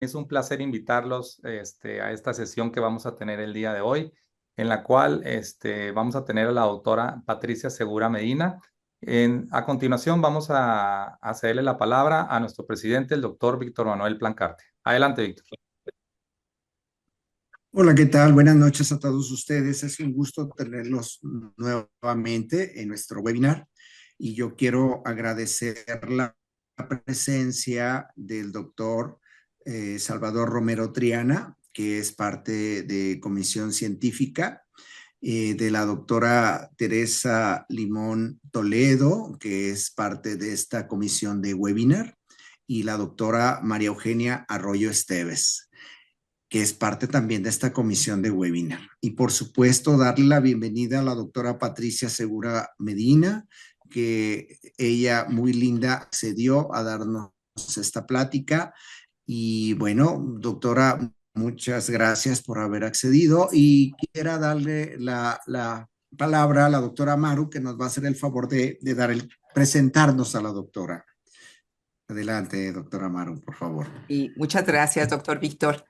Es un placer invitarlos a esta sesión que vamos a tener el día de hoy, en la cual vamos a tener a la doctora Patricia Segura Medina. A continuación vamos a cederle la palabra a nuestro presidente, el doctor Víctor Manuel Plancarte. Adelante, Víctor. Hola, ¿qué tal? Buenas noches a todos ustedes. Es un gusto tenerlos nuevamente en nuestro webinar y yo quiero agradecer la presencia del doctor Salvador Romero Triana, que es parte de Comisión Científica, de la doctora Teresa Limón Toledo, que es parte de esta comisión de webinar, y la doctora María Eugenia Arroyo Esteves, que es parte también de esta comisión de webinar. Y por supuesto, darle la bienvenida a la doctora Patricia Segura Medina, que ella muy linda accedió a darnos esta plática. Y bueno, doctora, muchas gracias por haber accedido y quiera darle la palabra a la doctora Maru, que nos va a hacer el favor de presentarnos a la doctora. Adelante, doctora Maru, por favor. Y muchas gracias, doctor Víctor.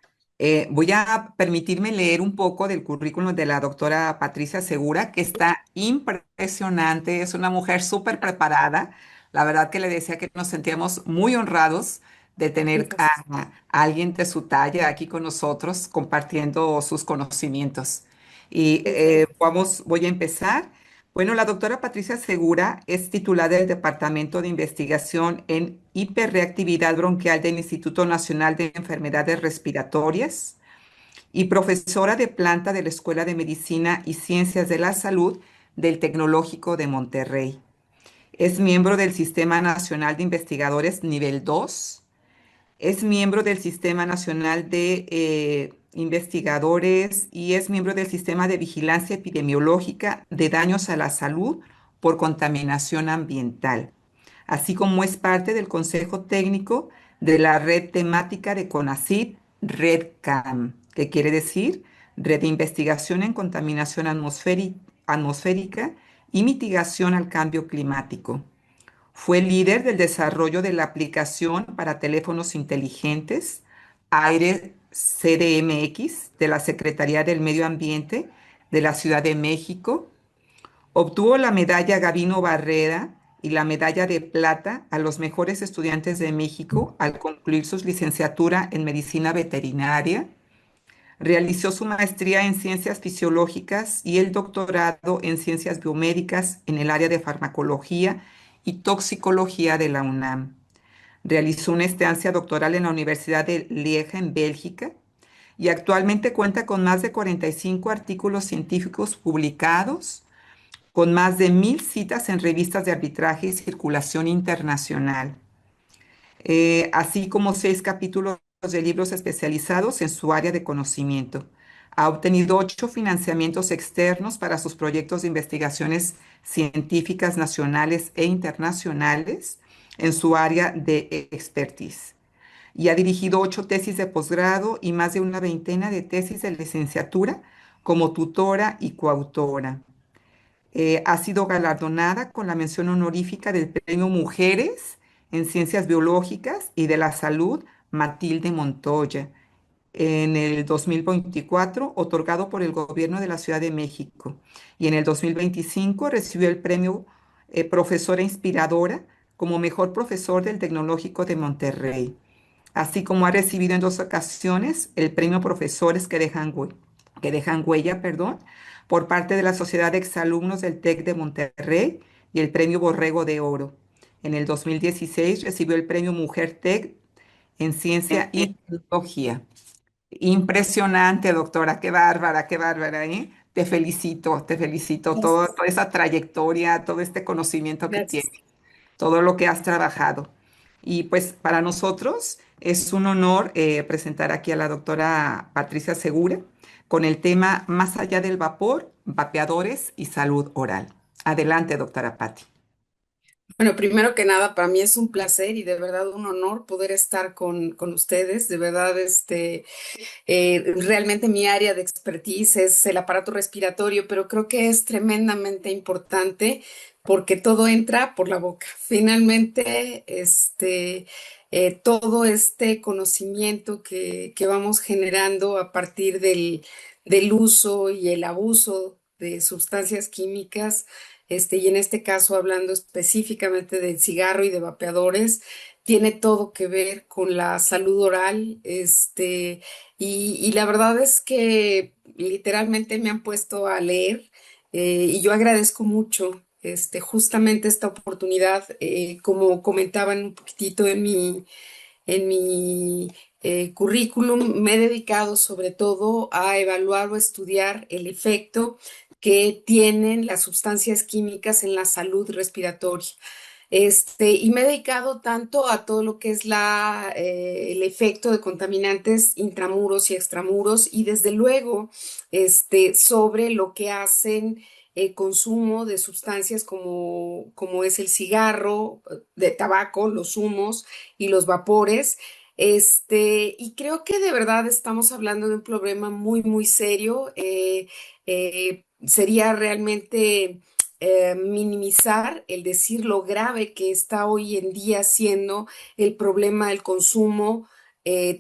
Voy a permitirme leer un poco del currículum de la doctora Patricia Segura, que está impresionante. Es una mujer súper preparada. La verdad que le decía que nos sentíamos muy honrados de tener a alguien de su talla aquí con nosotros compartiendo sus conocimientos. Y voy a empezar. Bueno, la doctora Patricia Segura es titular del Departamento de Investigación en Hiperreactividad Bronquial del Instituto Nacional de Enfermedades Respiratorias y profesora de planta de la Escuela de Medicina y Ciencias de la Salud del Tecnológico de Monterrey. Es miembro del Sistema Nacional de Investigadores Nivel 2. Es miembro del Sistema Nacional de Investigadores y es miembro del Sistema de Vigilancia Epidemiológica de Daños a la Salud por Contaminación Ambiental, así como es parte del Consejo Técnico de la Red Temática de CONACYT, REDCAM, que quiere decir Red de Investigación en Contaminación Atmosférica y Mitigación al Cambio Climático. Fue líder del desarrollo de la aplicación para teléfonos inteligentes Aire CDMX de la Secretaría del Medio Ambiente de la Ciudad de México. Obtuvo la medalla Gavino Barrera y la medalla de plata a los mejores estudiantes de México al concluir su licenciatura en medicina veterinaria. Realizó su maestría en ciencias fisiológicas y el doctorado en ciencias biomédicas en el área de farmacología y toxicología de la UNAM. Realizó una estancia doctoral en la Universidad de Lieja, en Bélgica, y actualmente cuenta con más de 45 artículos científicos publicados, con más de 1000 citas en revistas de arbitraje y circulación internacional, así como 6 capítulos de libros especializados en su área de conocimiento. Ha obtenido 8 financiamientos externos para sus proyectos de investigaciones científicas nacionales e internacionales en su área de expertise. Y ha dirigido 8 tesis de posgrado y más de una veintena de tesis de licenciatura como tutora y coautora. Ha sido galardonada con la mención honorífica del Premio Mujeres en Ciencias Biológicas y de la Salud Matilde Montoya en el 2024, otorgado por el Gobierno de la Ciudad de México. Y en el 2025 recibió el premio Profesora Inspiradora como mejor profesor del Tecnológico de Monterrey, así como ha recibido en 2 ocasiones el premio Profesores que dejan huella, perdón, por parte de la Sociedad de Exalumnos del TEC de Monterrey y el premio Borrego de Oro. En el 2016 recibió el premio Mujer TEC en Ciencia y Tecnología. Impresionante, doctora, qué bárbara, ¿eh? Te felicito, toda esa trayectoria, todo este conocimiento que Gracias. tienes, todo lo que has trabajado. Y pues para nosotros es un honor presentar aquí a la doctora Patricia Segura con el tema Más allá del vapor, vapeadores y salud oral. Adelante, doctora Patti. Bueno, primero que nada, para mí es un placer y de verdad un honor poder estar con ustedes. De verdad, realmente mi área de expertise es el aparato respiratorio, pero creo que es tremendamente importante porque todo entra por la boca. Finalmente, todo este conocimiento que vamos generando a partir del uso y el abuso de sustancias químicas, y en este caso hablando específicamente del cigarro y de vapeadores, tiene todo que ver con la salud oral, y la verdad es que literalmente me han puesto a leer, y yo agradezco mucho. Justamente esta oportunidad, como comentaban un poquitito en mi currículum, me he dedicado sobre todo a evaluar o estudiar el efecto que tienen las sustancias químicas en la salud respiratoria. Y me he dedicado tanto a todo lo que es el efecto de contaminantes intramuros y extramuros, y desde luego sobre lo que hacen el consumo de sustancias como es el cigarro, de tabaco, los humos y los vapores. Y creo que de verdad estamos hablando de un problema muy, muy serio. Sería realmente minimizar el decir lo grave que está hoy en día siendo el problema del consumo,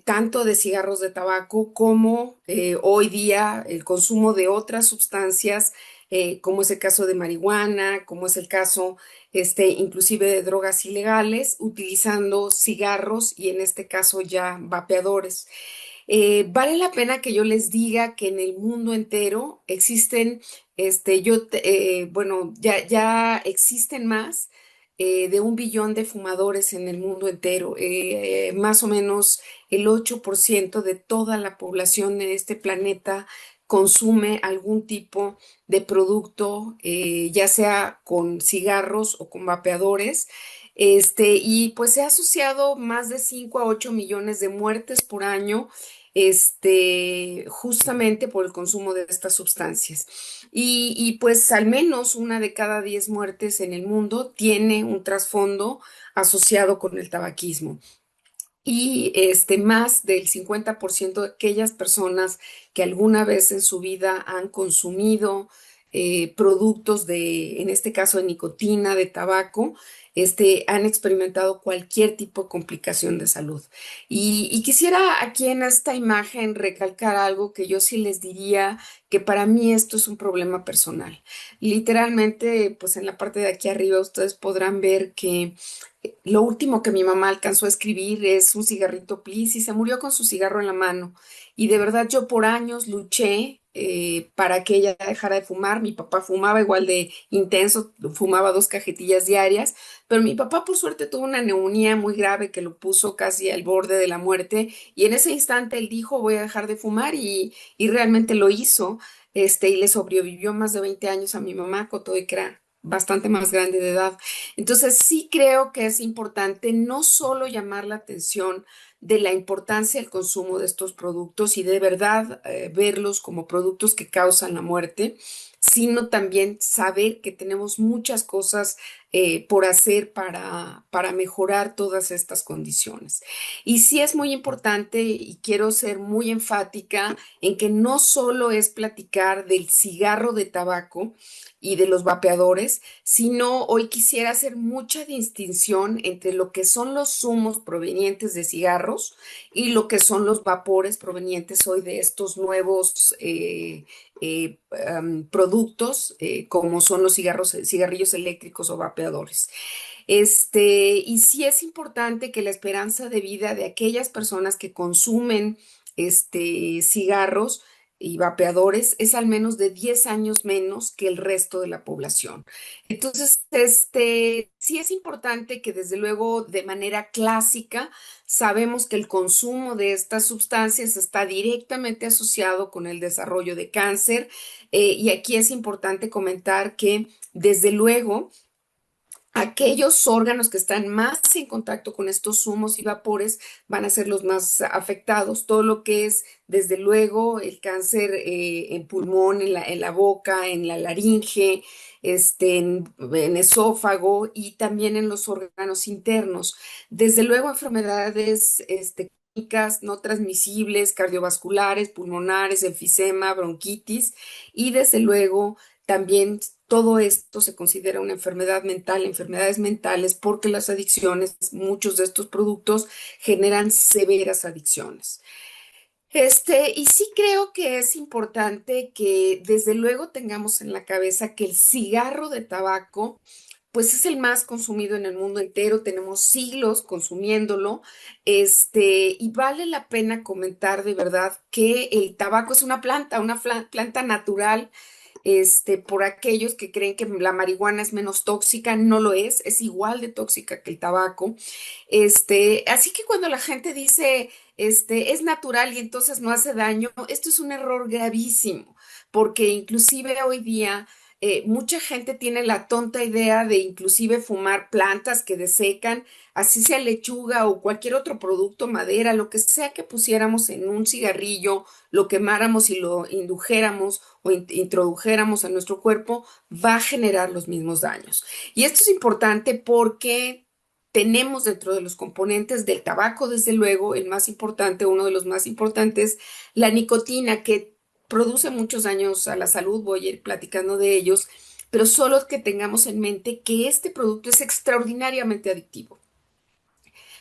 tanto de cigarros de tabaco como hoy día el consumo de otras sustancias, como es el caso de marihuana, como es el caso inclusive de drogas ilegales, utilizando cigarros y en este caso ya vapeadores. Vale la pena que yo les diga que en el mundo entero existen, bueno, ya existen más de 1 billón de fumadores en el mundo entero. Más o menos el 8% de toda la población de este planeta consume algún tipo de producto, ya sea con cigarros o con vapeadores. Y pues se ha asociado más de 5 a 8 millones de muertes por año, justamente por el consumo de estas sustancias. Y pues al menos 1 de cada 10 muertes en el mundo tiene un trasfondo asociado con el tabaquismo. Y más del 50% de aquellas personas que alguna vez en su vida han consumido productos en este caso de nicotina, de tabaco, han experimentado cualquier tipo de complicación de salud. Y quisiera aquí en esta imagen recalcar algo que yo sí les diría, que para mí esto es un problema personal. Literalmente, pues en la parte de aquí arriba ustedes podrán ver que lo último que mi mamá alcanzó a escribir es un cigarrito, please, y se murió con su cigarro en la mano. Y de verdad yo por años luché para que ella dejara de fumar. Mi papá fumaba igual de intenso, fumaba 2 cajetillas diarias, pero mi papá por suerte tuvo una neumonía muy grave que lo puso casi al borde de la muerte, y en ese instante él dijo voy a dejar de fumar, y realmente lo hizo, y le sobrevivió más de 20 años a mi mamá, con todo y que era bastante más grande de edad. Entonces, sí creo que es importante no solo llamar la atención de la importancia del consumo de estos productos y de verdad verlos como productos que causan la muerte, sino también saber que tenemos muchas cosas por hacer para mejorar todas estas condiciones. Y sí es muy importante y quiero ser muy enfática en que no solo es platicar del cigarro de tabaco y de los vapeadores, sino hoy quisiera hacer mucha distinción entre lo que son los zumos provenientes de cigarros y lo que son los vapores provenientes hoy de estos nuevos productos, como son los cigarrillos eléctricos o vapeadores. Y sí es importante que la esperanza de vida de aquellas personas que consumen cigarros y vapeadores es al menos de 10 años menos que el resto de la población. Entonces, sí es importante que desde luego de manera clásica sabemos que el consumo de estas sustancias está directamente asociado con el desarrollo de cáncer, y aquí es importante comentar que desde luego aquellos órganos que están más en contacto con estos humos y vapores van a ser los más afectados. Todo lo que es, desde luego, el cáncer en pulmón, en la boca, en la laringe, en esófago y también en los órganos internos. Desde luego, enfermedades crónicas no transmisibles, cardiovasculares, pulmonares, enfisema, bronquitis, y desde luego también todo esto se considera una enfermedad mental, enfermedades mentales, porque las adicciones, muchos de estos productos generan severas adicciones. Y sí creo que es importante que desde luego tengamos en la cabeza que el cigarro de tabaco, pues es el más consumido en el mundo entero, tenemos siglos consumiéndolo, y vale la pena comentar de verdad que el tabaco es una planta natural, por aquellos que creen que la marihuana es menos tóxica, no lo es igual de tóxica que el tabaco. Así que cuando la gente dice, es natural y entonces no hace daño, esto es un error gravísimo, porque inclusive hoy día mucha gente tiene la tonta idea de inclusive fumar plantas que desecan, así sea lechuga o cualquier otro producto, madera, lo que sea que pusiéramos en un cigarrillo, lo quemáramos y lo indujéramos o introdujéramos a nuestro cuerpo, va a generar los mismos daños. Y esto es importante porque tenemos dentro de los componentes del tabaco, desde luego, el más importante, uno de los más importantes, la nicotina, que produce muchos daños a la salud, voy a ir platicando de ellos, pero solo que tengamos en mente que este producto es extraordinariamente adictivo.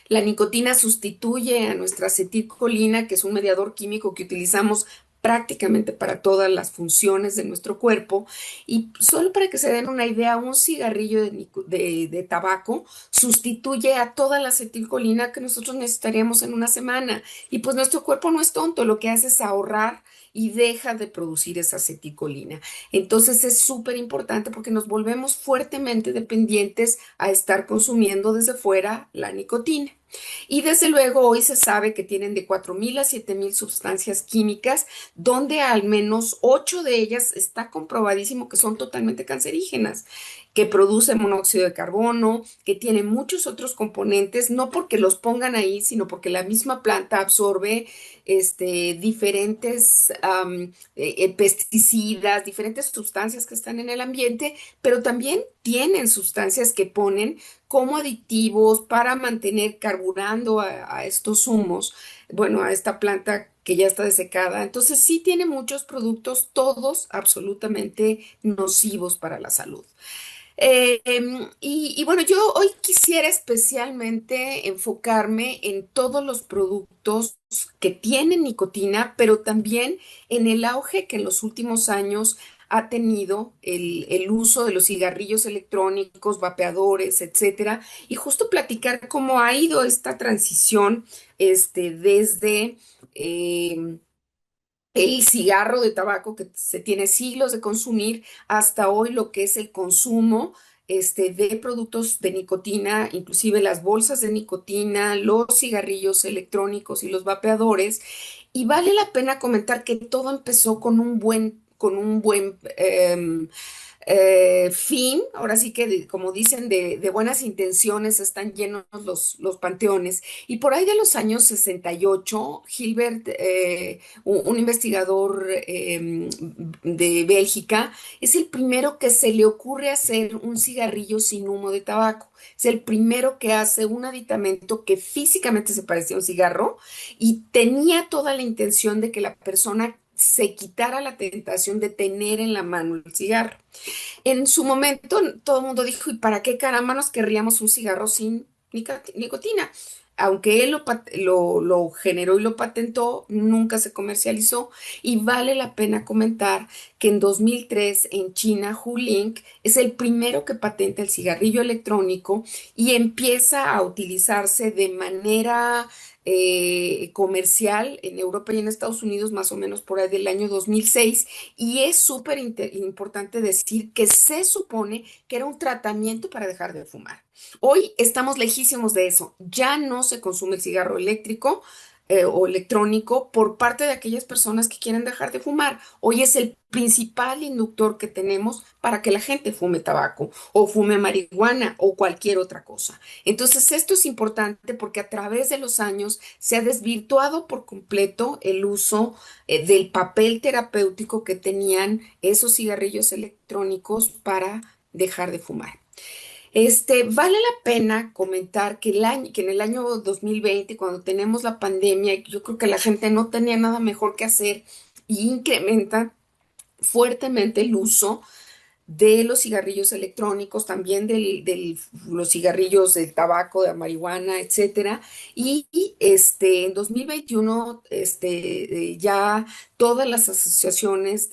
La nicotina sustituye a nuestra acetilcolina, que es un mediador químico que utilizamos prácticamente para todas las funciones de nuestro cuerpo. Y solo para que se den una idea, un cigarrillo de tabaco sustituye a toda la acetilcolina que nosotros necesitaríamos en una semana. Y pues nuestro cuerpo no es tonto, lo que hace es ahorrar y deja de producir esa acetilcolina. Entonces es súper importante porque nos volvemos fuertemente dependientes a estar consumiendo desde fuera la nicotina. Y desde luego hoy se sabe que tienen de 4.000 a 7.000 sustancias químicas, donde al menos 8 de ellas está comprobadísimo que son totalmente cancerígenas, que producen monóxido de carbono, que tienen muchos otros componentes, no porque los pongan ahí, sino porque la misma planta absorbe diferentes pesticidas, diferentes sustancias que están en el ambiente, pero también tienen sustancias que ponen como aditivos para mantener carburando a estos humos, bueno, a esta planta que ya está desecada. Entonces sí tiene muchos productos, todos absolutamente nocivos para la salud. Y bueno, yo hoy quisiera especialmente enfocarme en todos los productos que tienen nicotina, pero también en el auge que en los últimos años ha tenido el uso de los cigarrillos electrónicos, vapeadores, etcétera, y justo platicar cómo ha ido esta transición, desde el cigarro de tabaco que se tiene siglos de consumir hasta hoy lo que es el consumo de productos de nicotina, inclusive las bolsas de nicotina, los cigarrillos electrónicos y los vapeadores. Y vale la pena comentar que todo empezó con un buen fin, ahora sí que como dicen, de buenas intenciones están llenos los panteones. Y por ahí de los años 68, Gilbert, un investigador de Bélgica, es el primero que se le ocurre hacer un cigarrillo sin humo de tabaco. Es el primero que hace un aditamento que físicamente se parecía a un cigarro y tenía toda la intención de que la persona se quitara la tentación de tener en la mano el cigarro. En su momento, todo el mundo dijo, ¿y para qué caramba nos querríamos un cigarro sin nicotina? Aunque él lo generó y lo patentó, nunca se comercializó. Y vale la pena comentar que en 2003 en China, Hulink es el primero que patenta el cigarrillo electrónico y empieza a utilizarse de manera comercial en Europa y en Estados Unidos más o menos por ahí del año 2006. Y es súper importante decir que se supone que era un tratamiento para dejar de fumar. Hoy estamos lejísimos de eso. Ya no se consume el cigarro eléctrico o electrónico por parte de aquellas personas que quieren dejar de fumar. Hoy es el principal inductor que tenemos para que la gente fume tabaco o fume marihuana o cualquier otra cosa. Entonces, esto es importante porque a través de los años se ha desvirtuado por completo el uso del papel terapéutico que tenían esos cigarrillos electrónicos para dejar de fumar. Vale la pena comentar que en el año 2020, cuando tenemos la pandemia, yo creo que la gente no tenía nada mejor que hacer y incrementa fuertemente el uso de los cigarrillos electrónicos, también los cigarrillos del tabaco, de la marihuana, etcétera. En 2021 ya todas las asociaciones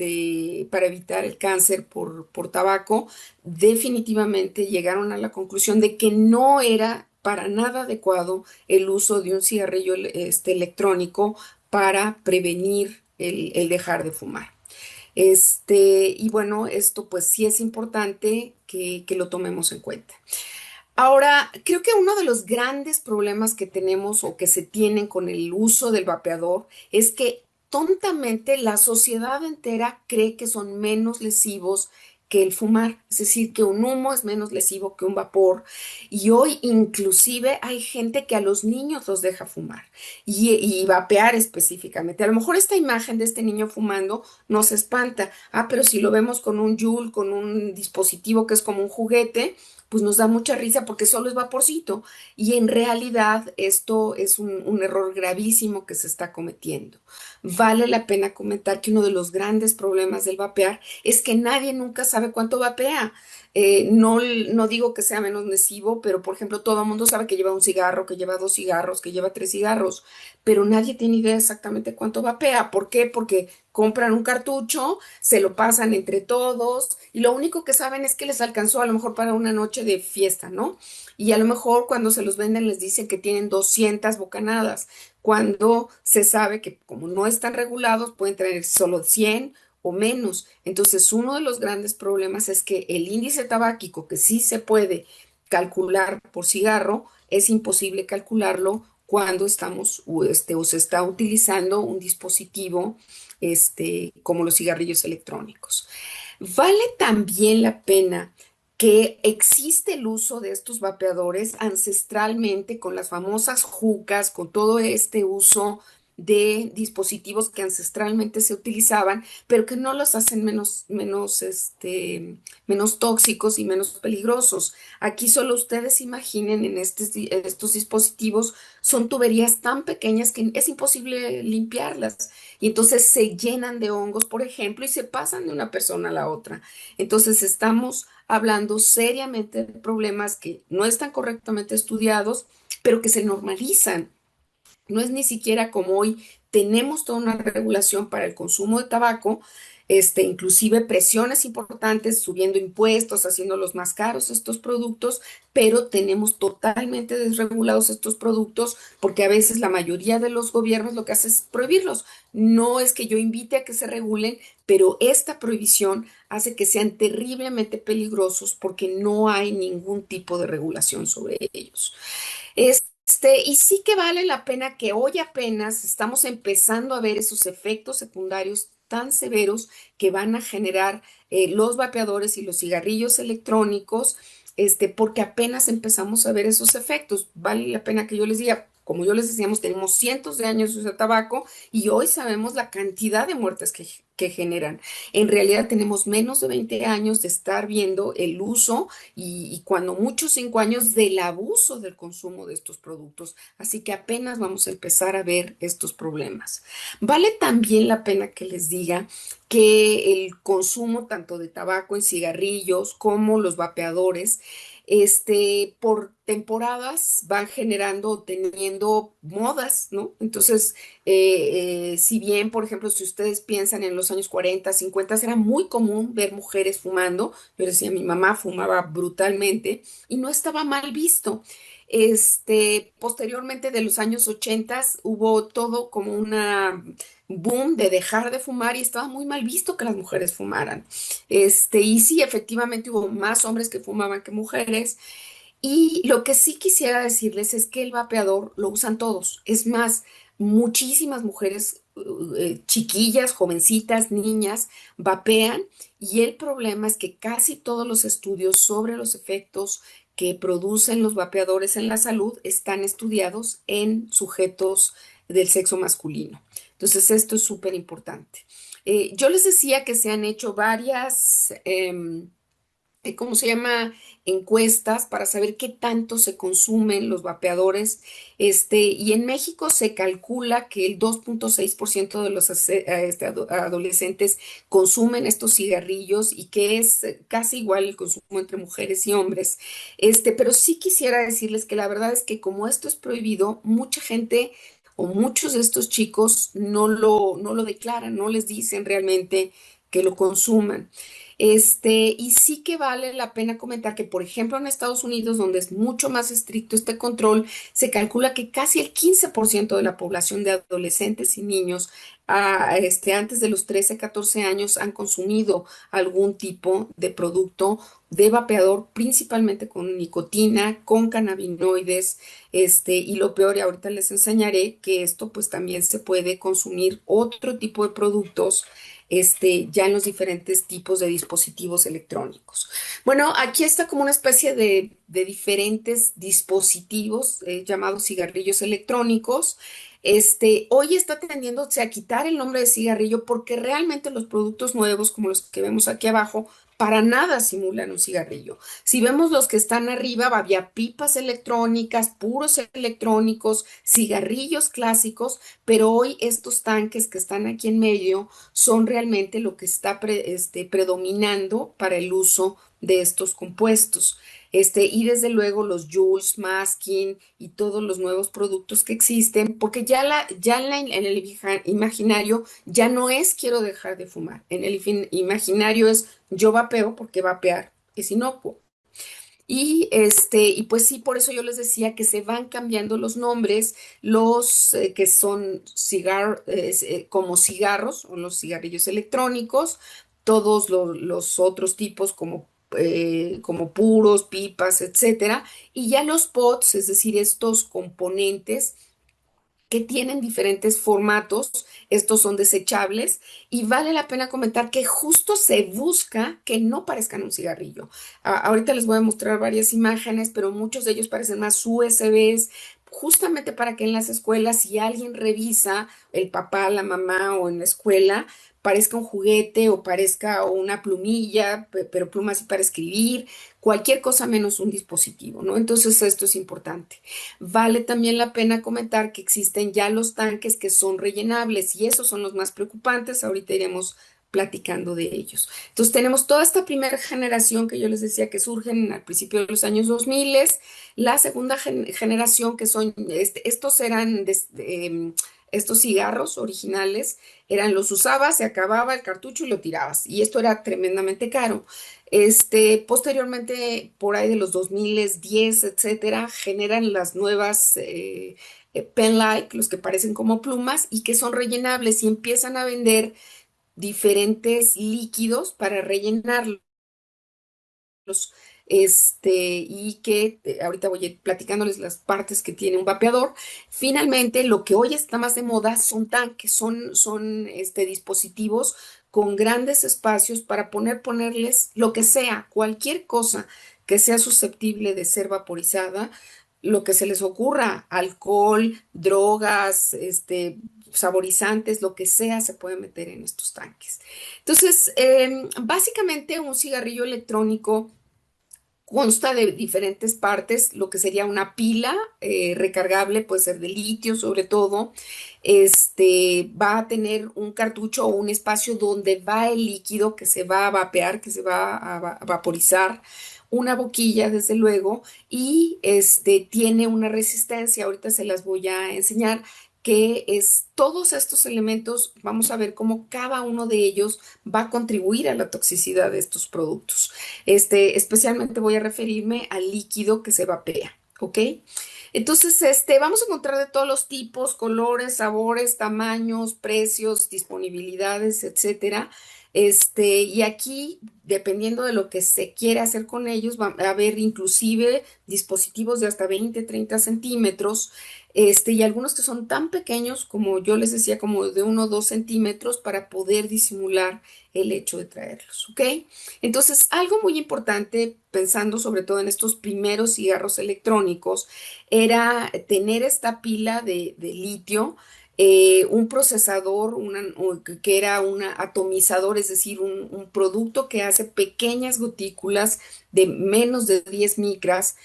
para evitar el cáncer por tabaco definitivamente llegaron a la conclusión de que no era para nada adecuado el uso de un cigarrillo electrónico para prevenir el dejar de fumar. Y bueno, esto pues sí es importante que lo tomemos en cuenta. Ahora, creo que uno de los grandes problemas que tenemos o que se tienen con el uso del vapeador es que tontamente la sociedad entera cree que son menos lesivos que el fumar, es decir, que un humo es menos lesivo que un vapor. Y hoy inclusive hay gente que a los niños los deja fumar y vapear específicamente. A lo mejor esta imagen de este niño fumando nos espanta. Ah, pero si lo vemos con un Juul, con un dispositivo que es como un juguete, pues nos da mucha risa porque solo es vaporcito. Y en realidad esto es un error gravísimo que se está cometiendo. Vale la pena comentar que uno de los grandes problemas del vapear es que nadie nunca sabe cuánto vapea. No digo que sea menos lesivo, pero por ejemplo, todo el mundo sabe que lleva un cigarro, que lleva 2 cigarros, que lleva 3 cigarros, pero nadie tiene idea exactamente cuánto vapea. ¿Por qué? Porque compran un cartucho, se lo pasan entre todos y lo único que saben es que les alcanzó a lo mejor para una noche de fiesta, ¿no? Y a lo mejor cuando se los venden les dicen que tienen 200 bocanadas, cuando se sabe que como no están regulados pueden tener solo 100 o menos. Entonces, uno de los grandes problemas es que el índice tabáquico, que sí se puede calcular por cigarro, es imposible calcularlo cuando estamos o se está utilizando un dispositivo como los cigarrillos electrónicos. Vale también la pena que existe el uso de estos vapeadores ancestralmente con las famosas jucas, con todo este uso de dispositivos que ancestralmente se utilizaban, pero que no los hacen menos tóxicos y menos peligrosos. Aquí solo ustedes imaginen en estos dispositivos son tuberías tan pequeñas que es imposible limpiarlas y entonces se llenan de hongos, por ejemplo, y se pasan de una persona a la otra. Entonces estamos hablando seriamente de problemas que no están correctamente estudiados, pero que se normalizan. No es ni siquiera como hoy tenemos toda una regulación para el consumo de tabaco, inclusive presiones importantes, subiendo impuestos, haciéndolos más caros estos productos, pero tenemos totalmente desregulados estos productos porque a veces la mayoría de los gobiernos lo que hace es prohibirlos. No es que yo invite a que se regulen, pero esta prohibición hace que sean terriblemente peligrosos porque no hay ningún tipo de regulación sobre ellos. Y sí que vale la pena que hoy apenas estamos empezando a ver esos efectos secundarios tan severos que van a generar los vapeadores y los cigarrillos electrónicos, porque apenas empezamos a ver esos efectos. Vale la pena que yo les diga, como yo les decíamos, tenemos cientos de años de usar tabaco y hoy sabemos la cantidad de muertes que generan. En realidad tenemos menos de 20 años de estar viendo el uso y cuando mucho 5 años del abuso del consumo de estos productos. Así que apenas vamos a empezar a ver estos problemas. Vale también la pena que les diga que el consumo tanto de tabaco en cigarrillos como los vapeadores, por temporadas van generando o teniendo modas, ¿no? Entonces, si bien, por ejemplo, si ustedes piensan en los años 40, 50, era muy común ver mujeres fumando. Yo decía, mi mamá fumaba brutalmente y no estaba mal visto. Posteriormente de los años 80 hubo todo como una boom de dejar de fumar y estaba muy mal visto que las mujeres fumaran. Y sí, efectivamente hubo más hombres que fumaban que mujeres. Y lo que sí quisiera decirles es que el vapeador lo usan todos. Es más, muchísimas mujeres chiquillas, jovencitas, niñas, vapean y el problema es que casi todos los estudios sobre los efectos que producen los vapeadores en la salud están estudiados en sujetos del sexo masculino. Entonces, esto es súper importante. Yo les decía que se han hecho varias ¿cómo se llama? Encuestas para saber qué tanto se consumen los vapeadores. Y en México se calcula que el 2.6% de los adolescentes consumen estos cigarrillos y que es casi igual el consumo entre mujeres y hombres. Pero sí quisiera decirles que la verdad es que como esto es prohibido, mucha gente o muchos de estos chicos no lo declaran, no les dicen realmente que lo consuman. Y sí que vale la pena comentar que, por ejemplo, en Estados Unidos, donde es mucho más estricto este control, se calcula que casi el 15% de la población de adolescentes y niños antes de los 13, 14 años han consumido algún tipo de producto de vapeador, principalmente con nicotina, con cannabinoides, y lo peor, y ahorita les enseñaré que esto pues también se puede consumir otro tipo de productos ya en los diferentes tipos de dispositivos electrónicos. Bueno, aquí está como una especie de diferentes dispositivos llamados cigarrillos electrónicos. Hoy está tendiéndose a quitar el nombre de cigarrillo porque realmente los productos nuevos, como los que vemos aquí abajo, para nada simulan un cigarrillo. Si vemos los que están arriba, había pipas electrónicas, puros electrónicos, cigarrillos clásicos, pero hoy estos tanques que están aquí en medio son realmente lo que está predominando para el uso de estos compuestos. Y desde luego los Juuls, Masking y todos los nuevos productos que existen, porque en el imaginario ya no es quiero dejar de fumar. En el imaginario es yo vapeo porque vapear es inocuo. Y pues sí, por eso yo les decía que se van cambiando los nombres, los que son como cigarros o los cigarrillos electrónicos, todos los otros tipos como puros, pipas, etcétera, y ya los pods, es decir, estos componentes que tienen diferentes formatos, estos son desechables y vale la pena comentar que justo se busca que no parezcan un cigarrillo. Ahorita les voy a mostrar varias imágenes, pero muchos de ellos parecen más USBs, justamente para que en las escuelas, si alguien revisa, el papá, la mamá o en la escuela, parezca un juguete o parezca una plumilla, pero pluma así para escribir, cualquier cosa menos un dispositivo, ¿no? Entonces esto es importante. Vale también la pena comentar que existen ya los tanques que son rellenables y esos son los más preocupantes. Ahorita iremos platicando de ellos. Entonces tenemos toda esta primera generación que yo les decía que surgen al principio de los años 2000, la segunda generación que son, estos eran estos cigarros originales, los usabas, se acababa el cartucho y lo tirabas y esto era tremendamente caro. Posteriormente, por ahí de los 2010, etcétera, generan las nuevas pen-like, los que parecen como plumas y que son rellenables y empiezan a vender diferentes líquidos para rellenarlos. Y que ahorita voy a ir platicándoles las partes que tiene un vapeador. Finalmente, lo que hoy está más de moda son tanques, son dispositivos con grandes espacios para ponerles lo que sea, cualquier cosa que sea susceptible de ser vaporizada, lo que se les ocurra, alcohol, drogas, saborizantes, lo que sea, se puede meter en estos tanques. Entonces, básicamente un cigarrillo electrónico consta de diferentes partes, lo que sería una pila recargable, puede ser de litio sobre todo. Va a tener un cartucho o un espacio donde va el líquido que se va a vapear, que se va a vaporizar, una boquilla desde luego, y tiene una resistencia, ahorita se las voy a enseñar, que es todos estos elementos, vamos a ver cómo cada uno de ellos va a contribuir a la toxicidad de estos productos. Especialmente voy a referirme al líquido que se vapea, ¿ok? Entonces, vamos a encontrar de todos los tipos, colores, sabores, tamaños, precios, disponibilidades, etcétera. Y aquí, dependiendo de lo que se quiere hacer con ellos, va a haber inclusive dispositivos de hasta 20, 30 centímetros, y algunos que son tan pequeños como yo les decía, como de 1 o 2 centímetros para poder disimular el hecho de traerlos, ¿ok? Entonces, algo muy importante, pensando sobre todo en estos primeros cigarros electrónicos, era tener esta pila de litio un procesador, que era un atomizador, es decir, un producto que hace pequeñas gotículas de menos de 10 micras.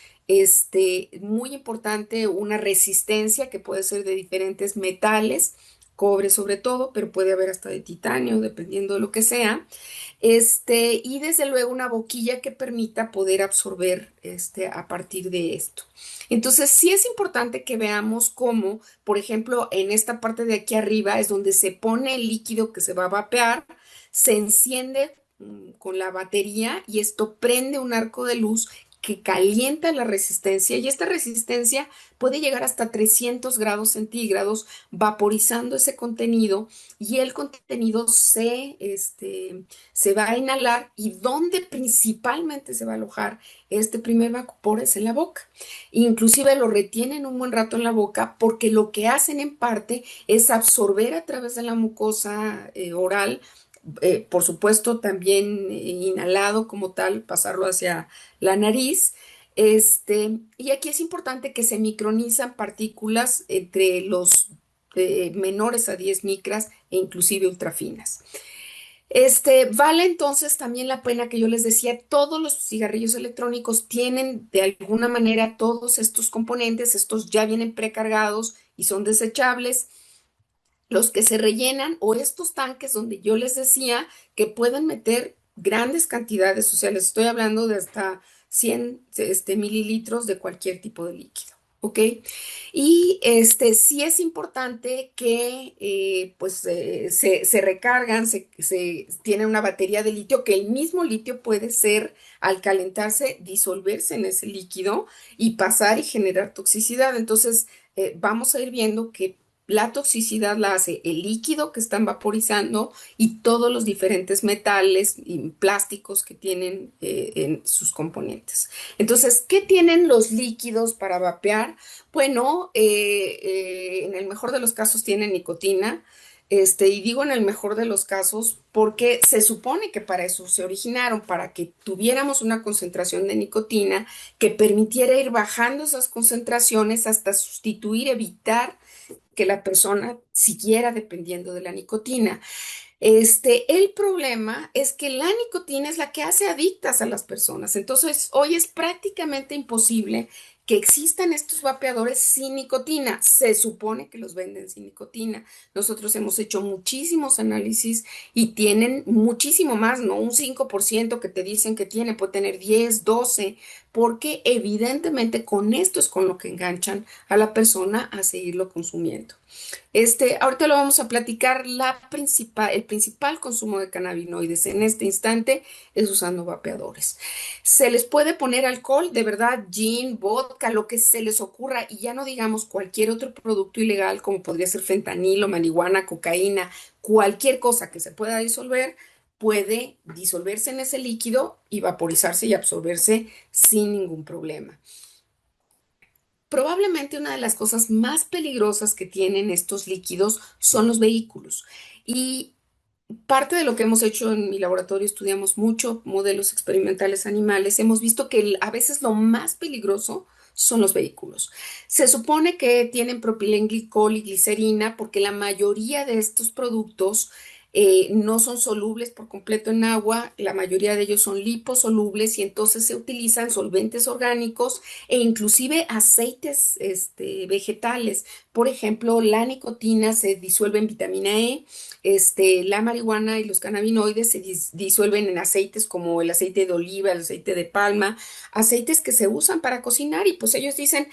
Muy importante, una resistencia que puede ser de diferentes metales, cobre sobre todo, pero puede haber hasta de titanio, dependiendo de lo que sea. Y desde luego una boquilla que permita poder absorber a partir de esto. Entonces, sí es importante que veamos cómo, por ejemplo, en esta parte de aquí arriba es donde se pone el líquido que se va a vapear, se enciende con la batería y esto prende un arco de luz que calienta la resistencia y esta resistencia puede llegar hasta 300 grados centígrados, vaporizando ese contenido y el contenido se va a inhalar y donde principalmente se va a alojar este primer vapor es en la boca. Inclusive lo retienen un buen rato en la boca porque lo que hacen en parte es absorber a través de la mucosa oral, por supuesto también inhalado como tal, pasarlo hacia la nariz. Y aquí es importante que se micronizan partículas entre los menores a 10 micras e inclusive ultrafinas. Vale entonces también la pena que yo les decía, todos los cigarrillos electrónicos tienen de alguna manera todos estos componentes, estos ya vienen precargados y son desechables. Los que se rellenan o estos tanques donde yo les decía que pueden meter grandes cantidades, o sea, les estoy hablando de hasta 100 mililitros de cualquier tipo de líquido. ¿Ok? Y sí es importante que se recargan, tienen una batería de litio, que el mismo litio puede ser, al calentarse, disolverse en ese líquido y pasar y generar toxicidad. Entonces, vamos a ir viendo que la toxicidad la hace el líquido que están vaporizando y todos los diferentes metales y plásticos que tienen en sus componentes. Entonces, ¿qué tienen los líquidos para vapear? Bueno, en el mejor de los casos tienen nicotina. Y digo en el mejor de los casos porque se supone que para eso se originaron, para que tuviéramos una concentración de nicotina que permitiera ir bajando esas concentraciones hasta sustituir, evitar que la persona siguiera dependiendo de la nicotina. El problema es que la nicotina es la que hace adictas a las personas. Entonces, hoy es prácticamente imposible que existan estos vapeadores sin nicotina. Se supone que los venden sin nicotina. Nosotros hemos hecho muchísimos análisis y tienen muchísimo más, ¿no? Un 5% que te dicen que tiene, puede tener 10, 12, porque evidentemente con esto es con lo que enganchan a la persona a seguirlo consumiendo. Ahorita lo vamos a platicar. El principal consumo de cannabinoides en este instante es usando vapeadores. Se les puede poner alcohol, de verdad, gin, vodka, lo que se les ocurra, y ya no digamos cualquier otro producto ilegal como podría ser fentanilo, marihuana, cocaína, cualquier cosa que se pueda disolver, puede disolverse en ese líquido y vaporizarse y absorberse sin ningún problema. Probablemente una de las cosas más peligrosas que tienen estos líquidos son los vehículos. Y parte de lo que hemos hecho en mi laboratorio, estudiamos mucho modelos experimentales animales, hemos visto que a veces lo más peligroso son los vehículos. Se supone que tienen propilenglicol y glicerina porque la mayoría de estos productos no son solubles por completo en agua, la mayoría de ellos son liposolubles y entonces se utilizan solventes orgánicos e inclusive aceites vegetales. Por ejemplo, la nicotina se disuelve en vitamina E, la marihuana y los cannabinoides se disuelven en aceites como el aceite de oliva, el aceite de palma, aceites que se usan para cocinar y pues ellos dicen,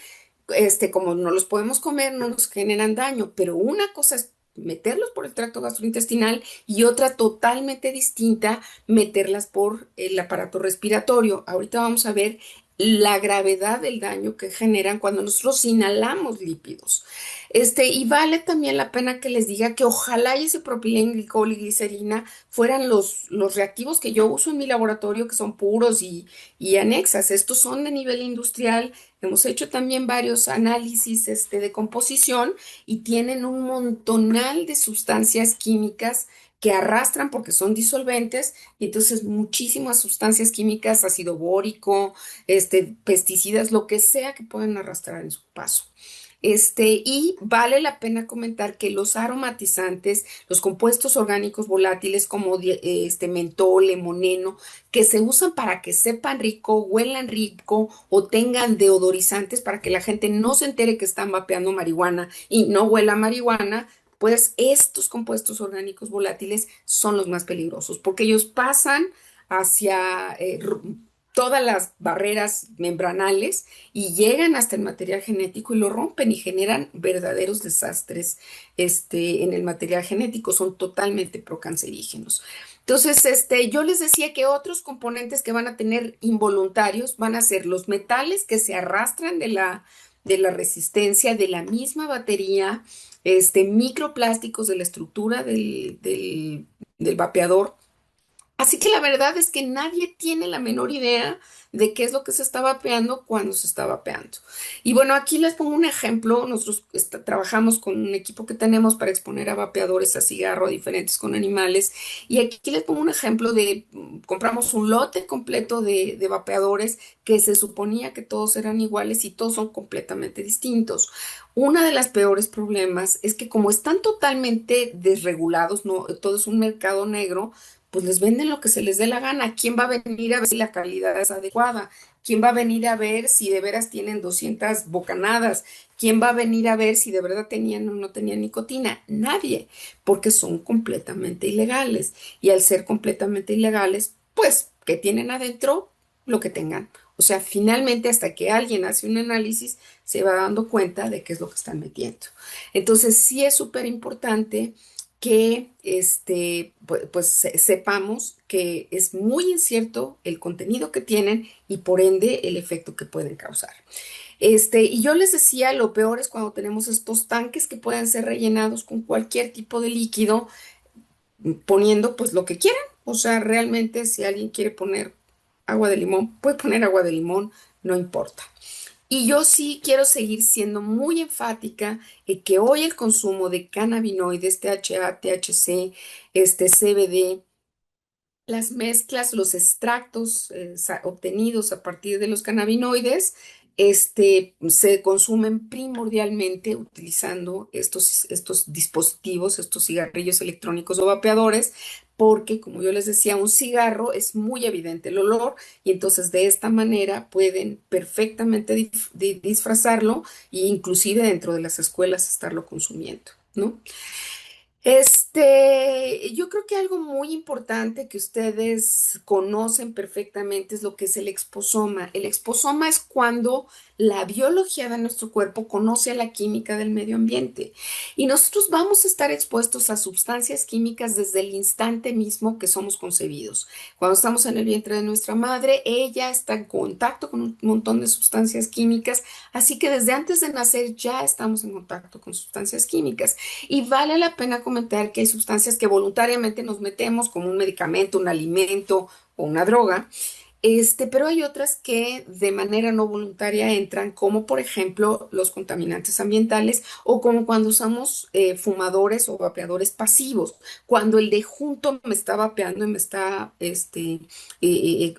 como no los podemos comer, no nos generan daño, pero una cosa es meterlos por el tracto gastrointestinal y otra totalmente distinta, meterlas por el aparato respiratorio. Ahorita vamos a ver la gravedad del daño que generan cuando nosotros inhalamos lípidos. Y vale también la pena que les diga que ojalá y ese propilenglicol y glicerina fueran los reactivos que yo uso en mi laboratorio, que son puros y anexas. Estos son de nivel industrial. Hemos hecho también varios análisis de composición y tienen un montonal de sustancias químicas que arrastran porque son disolventes y entonces muchísimas sustancias químicas, ácido bórico, pesticidas, lo que sea que puedan arrastrar en su paso. Y vale la pena comentar que los aromatizantes, los compuestos orgánicos volátiles como mentol, limoneno, que se usan para que sepan rico, huelan rico o tengan deodorizantes para que la gente no se entere que están vapeando marihuana y no huela a marihuana, pues estos compuestos orgánicos volátiles son los más peligrosos porque ellos pasan hacia todas las barreras membranales y llegan hasta el material genético y lo rompen y generan verdaderos desastres en el material genético, son totalmente procancerígenos. Entonces, yo les decía que otros componentes que van a tener involuntarios van a ser los metales que se arrastran de la resistencia de la misma batería, microplásticos de la estructura del vapeador. Así que la verdad es que nadie tiene la menor idea de qué es lo que se está vapeando cuando se está vapeando. Y bueno, aquí les pongo un ejemplo. Nosotros trabajamos con un equipo que tenemos para exponer a vapeadores a cigarro diferentes con animales. Y aquí les pongo un ejemplo de, compramos un lote completo de vapeadores que se suponía que todos eran iguales y todos son completamente distintos. Una de las peores problemas es que como están totalmente desregulados, no, todo es un mercado negro, pues les venden lo que se les dé la gana. ¿Quién va a venir a ver si la calidad es adecuada? ¿Quién va a venir a ver si de veras tienen 200 bocanadas? ¿Quién va a venir a ver si de verdad tenían o no tenían nicotina? Nadie, porque son completamente ilegales. Y al ser completamente ilegales, pues, ¿qué tienen adentro? Lo que tengan. O sea, finalmente, hasta que alguien hace un análisis, se va dando cuenta de qué es lo que están metiendo. Entonces, sí es súper importante que pues, sepamos que es muy incierto el contenido que tienen y por ende el efecto que pueden causar. Y yo les decía, lo peor es cuando tenemos estos tanques que pueden ser rellenados con cualquier tipo de líquido, poniendo pues lo que quieran. O sea, realmente si alguien quiere poner agua de limón, puede poner agua de limón, no importa. Y yo sí quiero seguir siendo muy enfática en que hoy el consumo de cannabinoides, THA, THC, CBD, las mezclas, los extractos obtenidos a partir de los cannabinoides, se consumen primordialmente utilizando estos dispositivos, estos cigarrillos electrónicos o vapeadores, porque como yo les decía, un cigarro es muy evidente el olor y entonces de esta manera pueden perfectamente disfrazarlo e inclusive dentro de las escuelas estarlo consumiendo, ¿no? Yo creo que algo muy importante que ustedes conocen perfectamente es lo que es el exposoma. El exposoma es cuando la biología de nuestro cuerpo conoce a la química del medio ambiente y nosotros vamos a estar expuestos a sustancias químicas desde el instante mismo que somos concebidos. Cuando estamos en el vientre de nuestra madre, ella está en contacto con un montón de sustancias químicas, así que desde antes de nacer ya estamos en contacto con sustancias químicas. Y vale la pena comentar que hay sustancias que voluntariamente nos metemos, como un medicamento, un alimento o una droga, pero hay otras que de manera no voluntaria entran, como por ejemplo los contaminantes ambientales o como cuando usamos fumadores o vapeadores pasivos, cuando el de junto me está vapeando y me está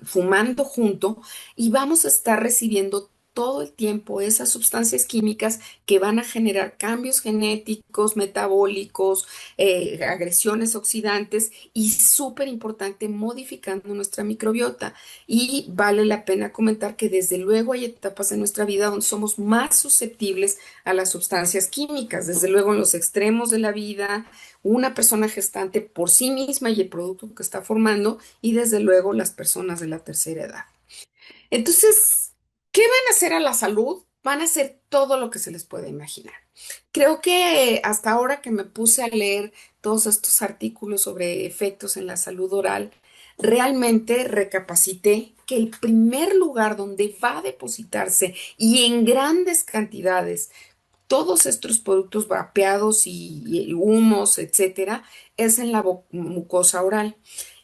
fumando junto y vamos a estar recibiendo todo el tiempo esas sustancias químicas que van a generar cambios genéticos, metabólicos, agresiones oxidantes y súper importante, modificando nuestra microbiota. Y vale la pena comentar que desde luego hay etapas en nuestra vida donde somos más susceptibles a las sustancias químicas, desde luego en los extremos de la vida, una persona gestante por sí misma y el producto que está formando, y desde luego las personas de la tercera edad. Entonces, ¿qué van a hacer a la salud? Van a hacer todo lo que se les puede imaginar. Creo que hasta ahora que me puse a leer todos estos artículos sobre efectos en la salud oral, realmente recapacité que el primer lugar donde va a depositarse y en grandes cantidades todos estos productos vapeados y humos, etcétera, es en la mucosa oral.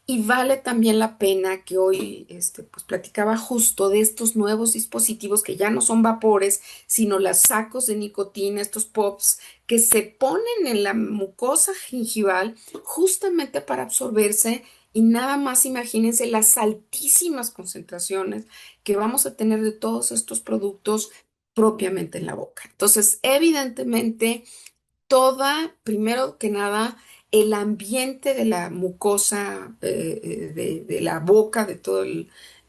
Y vale también la pena que hoy pues platicaba justo de estos nuevos dispositivos que ya no son vapores, sino las sacos de nicotina, estos pops que se ponen en la mucosa gingival justamente para absorberse y nada más imagínense las altísimas concentraciones que vamos a tener de todos estos productos propiamente en la boca. Entonces, evidentemente, primero que nada, el ambiente de la mucosa de la boca, de todo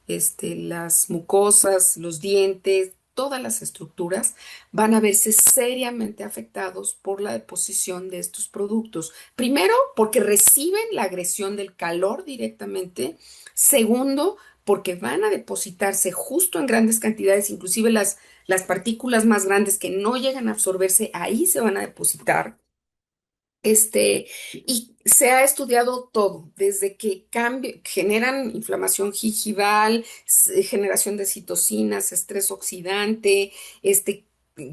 las mucosas, los dientes, todas las estructuras van a verse seriamente afectados por la deposición de estos productos. Primero, porque reciben la agresión del calor directamente. Segundo, porque van a depositarse justo en grandes cantidades, inclusive las partículas más grandes que no llegan a absorberse, ahí se van a depositar. Y se ha estudiado todo, desde que generan inflamación gingival, generación de citocinas, estrés oxidante,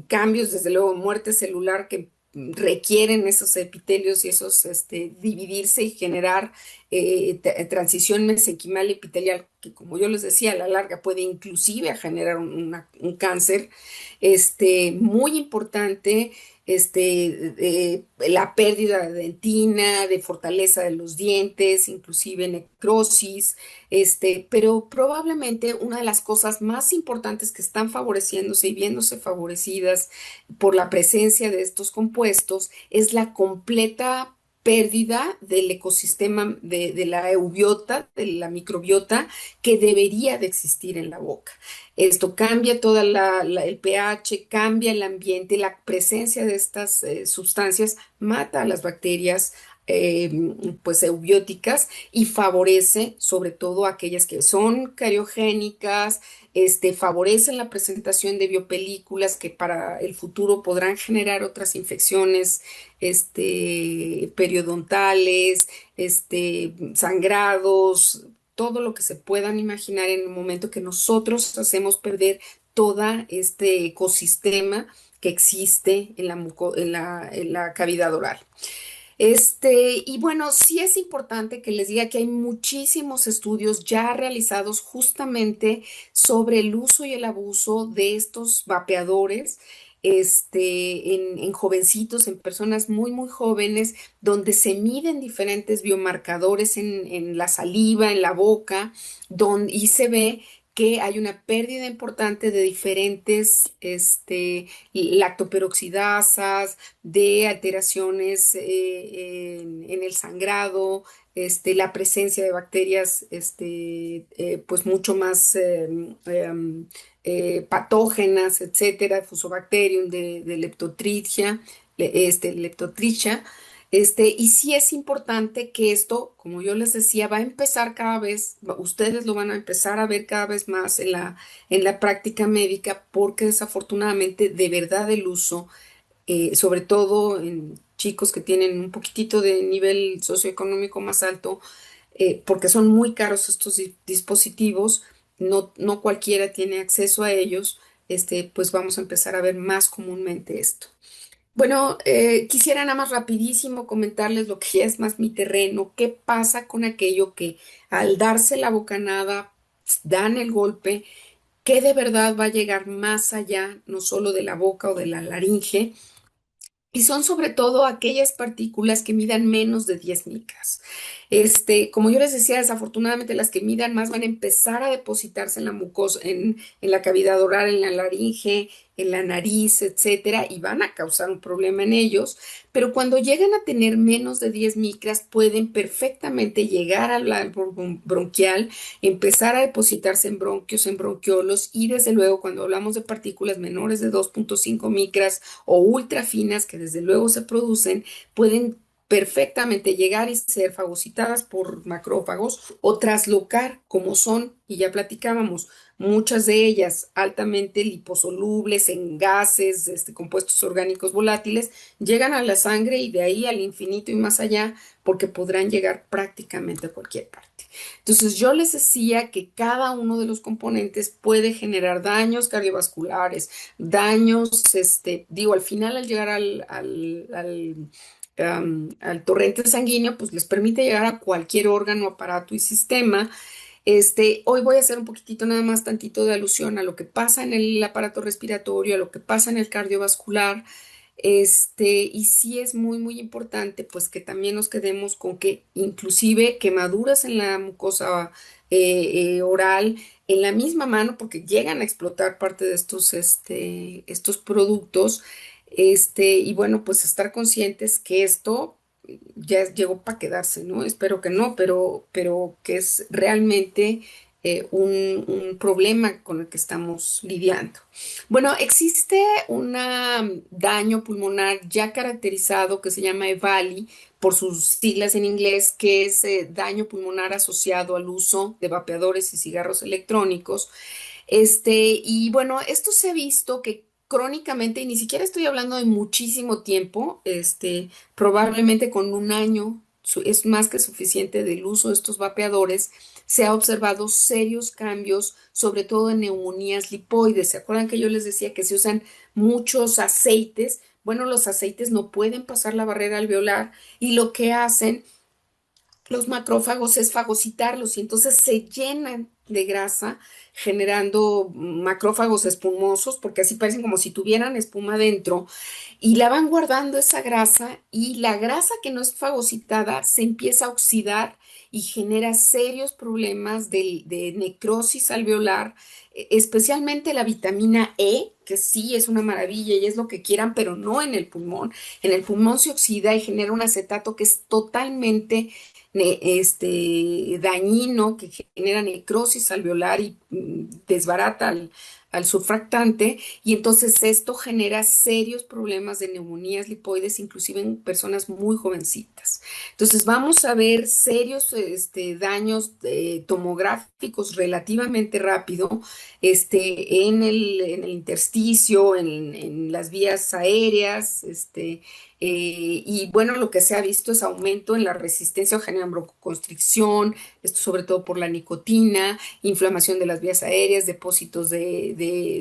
cambios, desde luego, muerte celular que requieren esos epitelios y esos dividirse y generar transición mesenquimal epitelial, que como yo les decía, a la larga puede inclusive generar un cáncer, muy importante, la pérdida de dentina, de fortaleza de los dientes, inclusive necrosis, pero probablemente una de las cosas más importantes que están favoreciéndose y viéndose favorecidas por la presencia de estos compuestos es la completa pérdida del ecosistema de la eubiota, de la microbiota que debería de existir en la boca. Esto cambia toda el pH, cambia el ambiente, la presencia de estas sustancias mata a las bacterias eh, pues eubióticas y favorece sobre todo aquellas que son cariogénicas, favorecen la presentación de biopelículas que para el futuro podrán generar otras infecciones periodontales, sangrados, todo lo que se puedan imaginar en el momento que nosotros hacemos perder todo este ecosistema que existe en la cavidad oral. Y bueno, sí es importante que les diga que hay muchísimos estudios ya realizados justamente sobre el uso y el abuso de estos vapeadores, en jovencitos, en personas muy, muy jóvenes, donde se miden diferentes biomarcadores en la saliva, en la boca, y se ve que hay una pérdida importante de diferentes lactoperoxidasas, de alteraciones en el sangrado, la presencia de bacterias pues mucho más patógenas, etcétera, Fusobacterium de Leptotrichia, Leptotrichia. Y sí es importante que esto, como yo les decía, va a empezar cada vez, ustedes lo van a empezar a ver cada vez más en la práctica médica, porque desafortunadamente de verdad el uso sobre todo en chicos que tienen un poquitito de nivel socioeconómico más alto, porque son muy caros estos dispositivos, no cualquiera tiene acceso a ellos, pues vamos a empezar a ver más comúnmente esto. Bueno, quisiera nada más rapidísimo comentarles lo que ya es más mi terreno, qué pasa con aquello que al darse la bocanada dan el golpe, que de verdad va a llegar más allá, no solo de la boca o de la laringe, y son sobre todo aquellas partículas que midan menos de 10 micras. Como yo les decía, desafortunadamente las que midan más van a empezar a depositarse en la mucosa, en la cavidad oral, en la laringe, en la nariz, etcétera, y van a causar un problema en ellos. Pero cuando llegan a tener menos de 10 micras, pueden perfectamente llegar al árbol bronquial, empezar a depositarse en bronquios, en bronquiolos, y desde luego cuando hablamos de partículas menores de 2.5 micras o ultra finas que desde luego se producen, pueden perfectamente llegar y ser fagocitadas por macrófagos o traslocar como son, y ya platicábamos, muchas de ellas altamente liposolubles en gases, compuestos orgánicos volátiles, llegan a la sangre y de ahí al infinito y más allá, porque podrán llegar prácticamente a cualquier parte. Entonces yo les decía que cada uno de los componentes puede generar daños cardiovasculares, daños, al final al llegar al torrente sanguíneo, pues les permite llegar a cualquier órgano, aparato y sistema. Hoy voy a hacer un poquitito nada más tantito de alusión a lo que pasa en el aparato respiratorio, a lo que pasa en el cardiovascular. Y sí es muy, muy importante, pues que también nos quedemos con que inclusive quemaduras en la mucosa oral, en la misma mano, porque llegan a explotar parte de estos productos, y bueno, pues estar conscientes que esto ya llegó para quedarse, ¿no? Espero que no, pero que es realmente un problema con el que estamos lidiando. Bueno, existe un daño pulmonar ya caracterizado que se llama EVALI por sus siglas en inglés, que es daño pulmonar asociado al uso de vapeadores y cigarros electrónicos. Y bueno, esto se ha visto que crónicamente, y ni siquiera estoy hablando de muchísimo tiempo, probablemente con un año es más que suficiente del uso de estos vapeadores, se ha observado serios cambios, sobre todo en neumonías lipoides. ¿Se acuerdan que yo les decía que se usan muchos aceites? Bueno, los aceites no pueden pasar la barrera alveolar y lo que hacen los macrófagos es fagocitarlos y entonces se llenan de grasa, generando macrófagos espumosos, porque así parecen como si tuvieran espuma dentro, y la van guardando esa grasa y la grasa que no es fagocitada se empieza a oxidar y genera serios problemas de necrosis alveolar, especialmente la vitamina E, que sí es una maravilla y es lo que quieran, pero no en el pulmón. En el pulmón se oxida y genera un acetato que es totalmente dañino, que genera necrosis alveolar y desbarata al surfactante, y entonces esto genera serios problemas de neumonías lipoides, inclusive en personas muy jovencitas. Entonces vamos a ver serios daños tomográficos relativamente rápido en el intersticio, en las vías aéreas, y bueno, lo que se ha visto es aumento en la resistencia o generan broncoconstricción, esto sobre todo por la nicotina, inflamación de las vías aéreas, depósitos de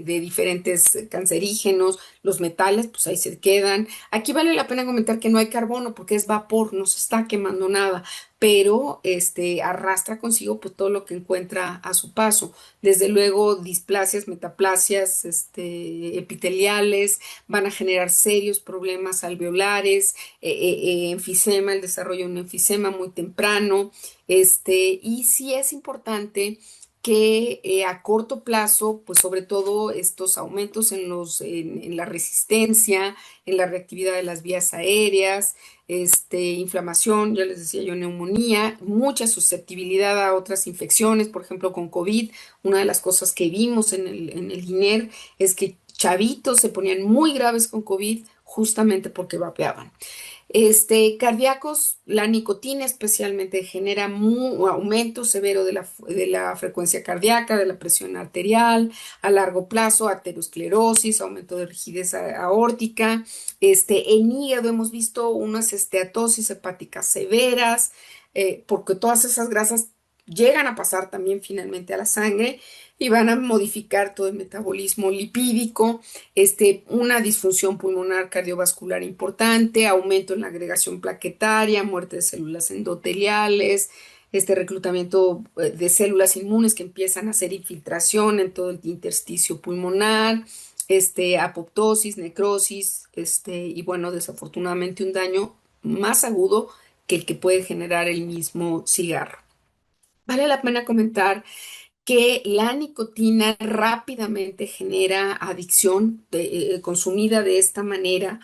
diferentes cancerígenos, los metales, pues ahí se quedan. Aquí vale la pena comentar que no hay carbono porque es vapor, no se está quemando nada, pero arrastra consigo pues todo lo que encuentra a su paso. Desde luego, displasias, metaplasias, epiteliales, van a generar serios problemas alveolares, enfisema, el desarrollo de un enfisema muy temprano, y sí es importante que a corto plazo, pues sobre todo estos aumentos en la resistencia, en la reactividad de las vías aéreas, inflamación, ya les decía yo, neumonía, mucha susceptibilidad a otras infecciones, por ejemplo, con COVID. Una de las cosas que vimos en el INER es que chavitos se ponían muy graves con COVID justamente porque vapeaban. Cardíacos, la nicotina especialmente genera aumento severo de la frecuencia cardíaca, de la presión arterial, a largo plazo, aterosclerosis, aumento de rigidez aórtica. En hígado hemos visto unas esteatosis hepáticas severas, porque todas esas grasas llegan a pasar también finalmente a la sangre y van a modificar todo el metabolismo lipídico, una disfunción pulmonar cardiovascular importante, aumento en la agregación plaquetaria, muerte de células endoteliales, reclutamiento de células inmunes que empiezan a hacer infiltración en todo el intersticio pulmonar, apoptosis, necrosis, y bueno, desafortunadamente un daño más agudo que el que puede generar el mismo cigarro. Vale la pena comentar que la nicotina rápidamente genera adicción consumida de esta manera,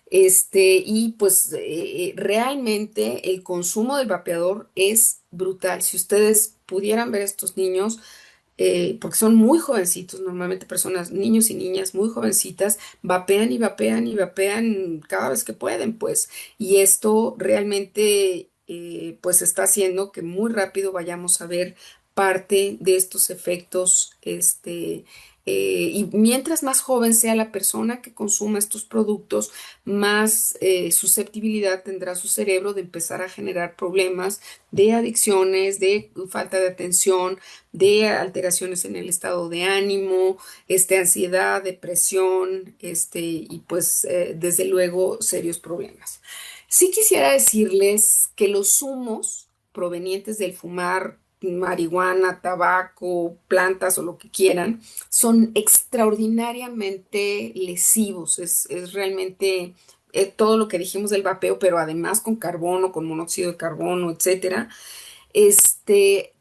y pues realmente el consumo del vapeador es brutal. Si ustedes pudieran ver a estos niños, porque son muy jovencitos, normalmente personas, niños y niñas muy jovencitas, vapean y vapean y vapean cada vez que pueden, pues, y esto realmente pues está haciendo que muy rápido vayamos a ver parte de estos efectos, y mientras más joven sea la persona que consuma estos productos, más susceptibilidad tendrá su cerebro de empezar a generar problemas de adicciones, de falta de atención, de alteraciones en el estado de ánimo, ansiedad, depresión, y pues desde luego serios problemas. Sí quisiera decirles que los humos provenientes del fumar marihuana, tabaco, plantas o lo que quieran, son extraordinariamente lesivos. Es realmente todo lo que dijimos del vapeo, pero además con carbono, con monóxido de carbono, etcétera.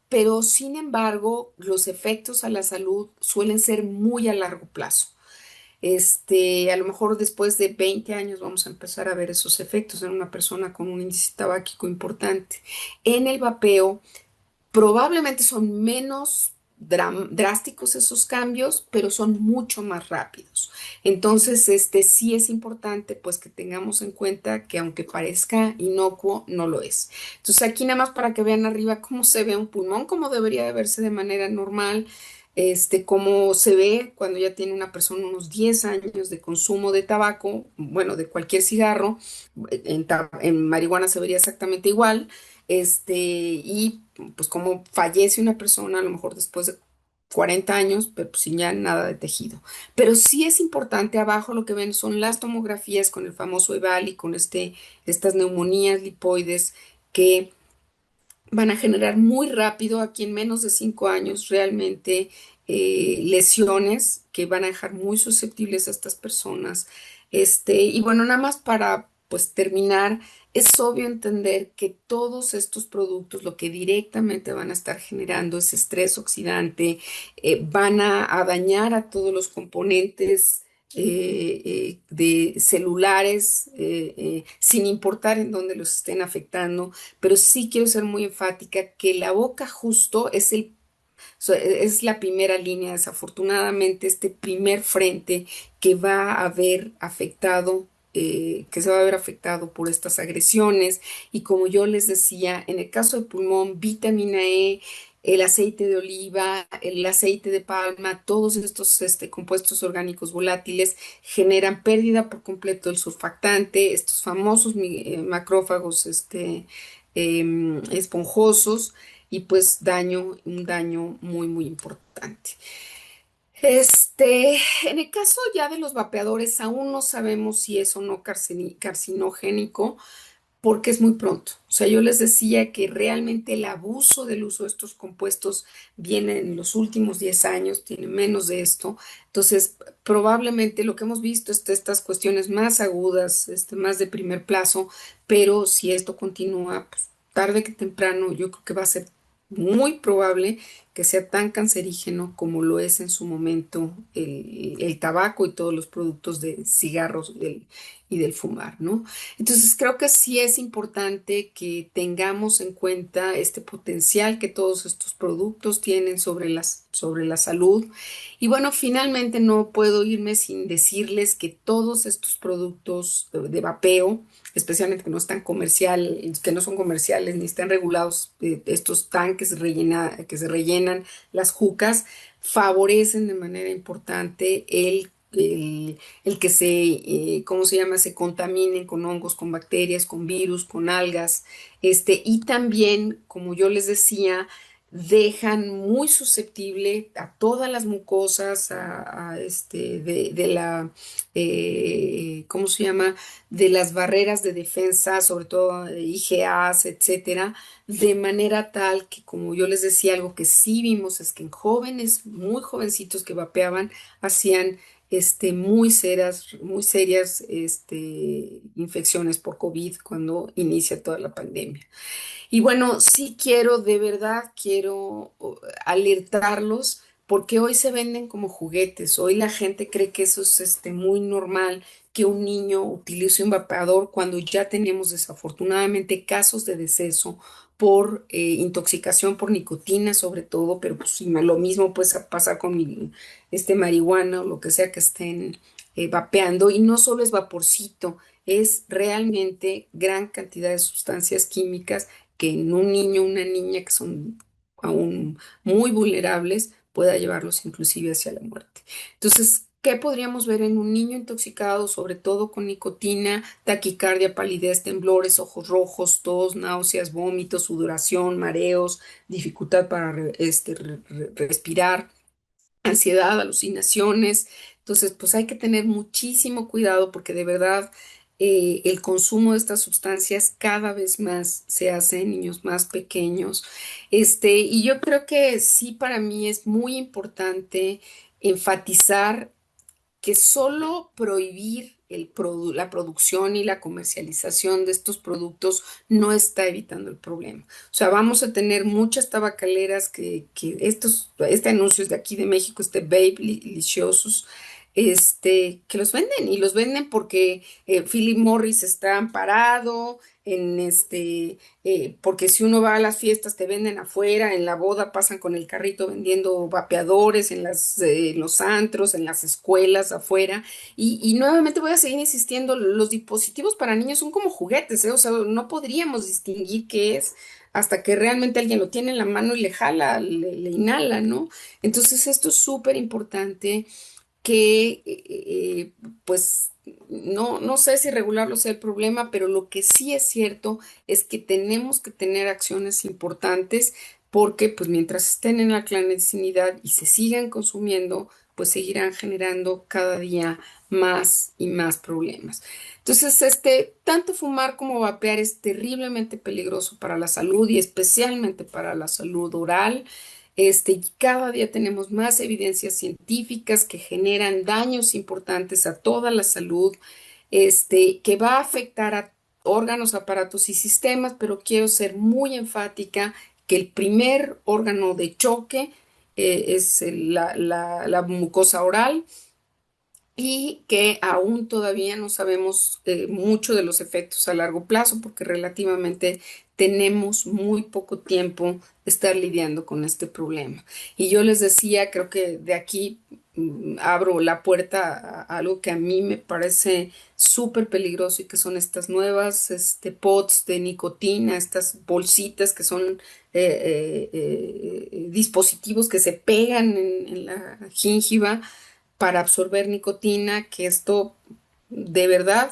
pero sin embargo, los efectos a la salud suelen ser muy a largo plazo. A lo mejor después de 20 años vamos a empezar a ver esos efectos en una persona con un índice tabáquico importante. En el vapeo, probablemente son menos drásticos esos cambios, pero son mucho más rápidos. Entonces, sí es importante pues que tengamos en cuenta que aunque parezca inocuo, no lo es. Entonces, aquí nada más para que vean arriba cómo se ve un pulmón, cómo debería de verse de manera normal, cómo se ve cuando ya tiene una persona unos 10 años de consumo de tabaco, bueno, de cualquier cigarro, en marihuana se vería exactamente igual, y pues como fallece una persona a lo mejor después de 40 años, pero pues, sin ya nada de tejido. Pero sí es importante, abajo lo que ven son las tomografías con el famoso EVAL y con estas neumonías lipoides que van a generar muy rápido, aquí en menos de 5 años, realmente lesiones que van a dejar muy susceptibles a estas personas. Y bueno, nada más para pues terminar, es obvio entender que todos estos productos lo que directamente van a estar generando es estrés oxidante, van a dañar a todos los componentes de celulares, sin importar en dónde los estén afectando, pero sí quiero ser muy enfática que la boca justo es la primera línea, desafortunadamente, este primer frente que va a haber afectado. Que se va a ver afectado por estas agresiones y como yo les decía, en el caso del pulmón, vitamina E, el aceite de oliva, el aceite de palma, todos estos compuestos orgánicos volátiles generan pérdida por completo del surfactante, estos famosos macrófagos esponjosos y pues un daño muy, muy importante. En el caso ya de los vapeadores, aún no sabemos si es o no carcinogénico porque es muy pronto. O sea, yo les decía que realmente el abuso del uso de estos compuestos viene en los últimos 10 años, tiene menos de esto. Entonces, probablemente lo que hemos visto es estas cuestiones más agudas, más de primer plazo, pero si esto continúa, pues tarde que temprano, yo creo que va a ser muy probable que sea tan cancerígeno como lo es en su momento el tabaco y todos los productos de cigarros y del fumar, ¿no? Entonces creo que sí es importante que tengamos en cuenta este potencial que todos estos productos tienen sobre la salud. Y bueno, finalmente no puedo irme sin decirles que todos estos productos de vapeo, especialmente que no son comerciales ni están regulados, estos tanques que se rellenan, las jucas, favorecen de manera importante el que ¿cómo se llama? Se contaminen con hongos, con bacterias, con virus, con algas, y también, como yo les decía, dejan muy susceptible a todas las mucosas, de la, ¿cómo se llama? De las barreras de defensa, sobre todo IgAs, etcétera, de manera tal que, como yo les decía, algo que sí vimos es que en jóvenes, muy jovencitos que vapeaban, hacían muy serias infecciones por COVID cuando inicia toda la pandemia. Y bueno, sí quiero, de verdad quiero alertarlos porque hoy se venden como juguetes. Hoy la gente cree que eso es muy normal que un niño utilice un vapeador cuando ya tenemos desafortunadamente casos de deceso por intoxicación por nicotina sobre todo, pero pues, sí, lo mismo puede pasar con marihuana o lo que sea que estén vapeando. Y no solo es vaporcito, es realmente gran cantidad de sustancias químicas que en un niño o una niña que son aún muy vulnerables pueda llevarlos inclusive hacia la muerte. Entonces, ¿qué podríamos ver en un niño intoxicado, sobre todo con nicotina? Taquicardia, palidez, temblores, ojos rojos, tos, náuseas, vómitos, sudoración, mareos, dificultad para respirar, ansiedad, alucinaciones. Entonces, pues hay que tener muchísimo cuidado porque de verdad el consumo de estas sustancias cada vez más se hace en niños más pequeños. Y yo creo que sí, para mí es muy importante enfatizar que solo prohibir la producción y la comercialización de estos productos no está evitando el problema. O sea, vamos a tener muchas tabacaleras este anuncio es de aquí de México, este Babe-Liciosos, que los venden y los venden porque Philip Morris está amparado porque si uno va a las fiestas te venden afuera, en la boda pasan con el carrito vendiendo vapeadores en los antros, en las escuelas afuera. Y nuevamente voy a seguir insistiendo, los dispositivos para niños son como juguetes, ¿eh? O sea, no podríamos distinguir qué es hasta que realmente alguien lo tiene en la mano y le jala, le inhala, ¿no? Entonces esto es súper importante que pues no sé si regularlo sea el problema, pero lo que sí es cierto es que tenemos que tener acciones importantes porque pues mientras estén en la clandestinidad y se sigan consumiendo, pues seguirán generando cada día más y más problemas. Entonces, tanto fumar como vapear es terriblemente peligroso para la salud y especialmente para la salud oral. Y cada día tenemos más evidencias científicas que generan daños importantes a toda la salud, que va a afectar a órganos, aparatos y sistemas, pero quiero ser muy enfática que el primer órgano de choque es la mucosa oral y que aún todavía no sabemos mucho de los efectos a largo plazo porque relativamente tenemos muy poco tiempo de estar lidiando con este problema. Y yo les decía, creo que de aquí abro la puerta a algo que a mí me parece súper peligroso y que son estas nuevas pods de nicotina, estas bolsitas que son dispositivos que se pegan en la gingiva para absorber nicotina, que esto de verdad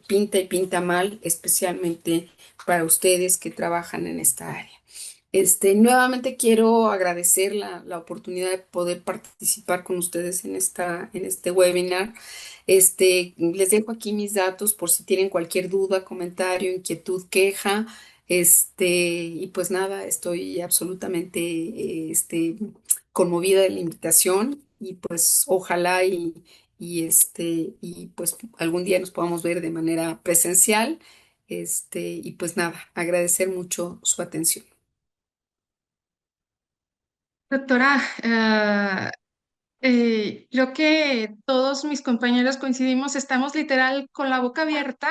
pinta y pinta mal, especialmente para ustedes que trabajan en esta área. Nuevamente quiero agradecer la oportunidad de poder participar con ustedes en este webinar. Les dejo aquí mis datos por si tienen cualquier duda, comentario, inquietud, queja. Y pues nada, estoy absolutamente conmovida de la invitación y pues ojalá y pues algún día nos podamos ver de manera presencial. Y pues nada, agradecer mucho su atención. Doctora, creo que todos mis compañeros coincidimos, estamos literal con la boca abierta,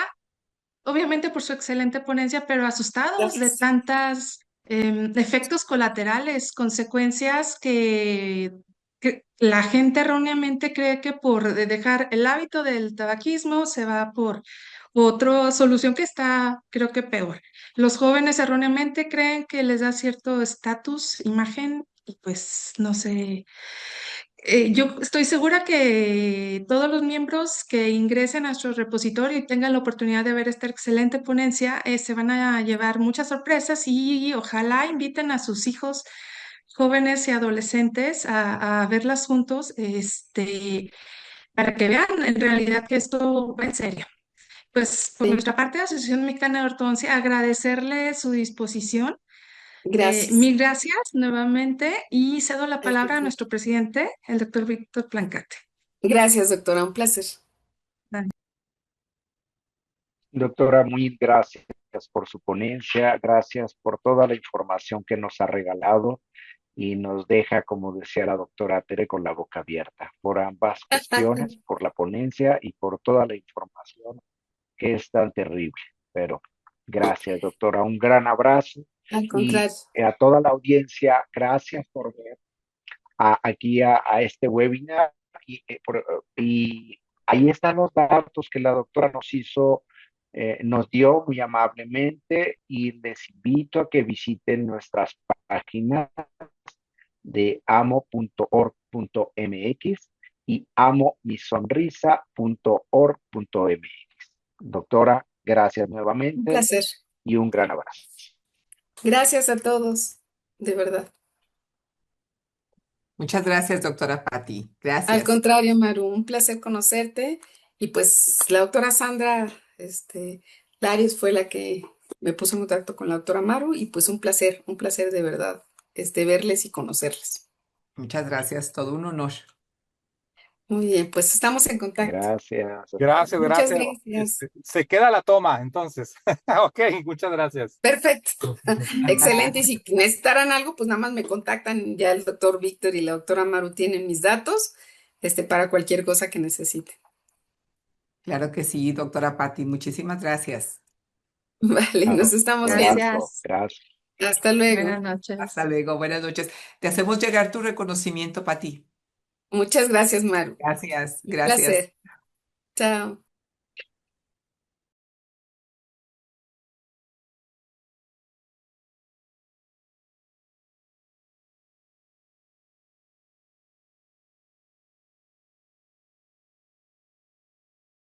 obviamente por su excelente ponencia, pero asustados de Gracias. tantas efectos colaterales, consecuencias que la gente erróneamente cree que por dejar el hábito del tabaquismo se va por otra solución que está, creo que peor. Los jóvenes erróneamente creen que les da cierto estatus, imagen, y pues no sé. Yo estoy segura que todos los miembros que ingresen a nuestro repositorio y tengan la oportunidad de ver esta excelente ponencia, se van a llevar muchas sorpresas y ojalá inviten a sus hijos jóvenes y adolescentes a verlas juntos, para que vean en realidad que esto va en serio. Pues por Sí, nuestra parte, Asociación Mexicana de Ortodoncia, agradecerle su disposición. gracias. Mil gracias nuevamente y cedo la Al palabra a contrario. nuestro presidente, el doctor Víctor Plancate. Gracias, doctora, un placer. Doctora, muy gracias por su ponencia, gracias por toda la información que nos ha regalado y nos deja, como decía la doctora Tere, con la boca abierta por ambas cuestiones, por la ponencia y por toda la información que es tan terrible. Pero gracias, doctora, un gran abrazo Al y contrario. a toda la audiencia, gracias por ver aquí a este webinar y ahí están los datos que la doctora nos dio muy amablemente y les invito a que visiten nuestras páginas de amo.org.mx y amomisonrisa.org.mx. Doctora, gracias Un nuevamente placer. y un gran abrazo. Gracias a todos, de verdad. Muchas gracias, doctora Patti. Al Gracias. contrario, Maru, un placer conocerte. Y pues la doctora Sandra, Larios fue la que me puso en contacto con la doctora Maru y pues un placer de verdad, verles y conocerles. Muchas gracias. Todo un honor. Muy bien, pues estamos en contacto. Gracias. Gracias, Muchas gracias. gracias. Se queda la toma, entonces. Ok, muchas gracias. Perfecto. Excelente. Y si necesitaran algo, pues nada más me contactan. Ya el doctor Víctor y la doctora Maru tienen mis datos, para cualquier cosa que necesiten. Claro que sí, doctora Patti, muchísimas gracias. Vale, nos estamos viendo. Gracias. Gracias. Hasta luego. Buenas noches. Hasta luego, buenas noches. Te hacemos llegar tu reconocimiento, Patti. Muchas gracias, Maru. Gracias, Un gracias. placer. Chao.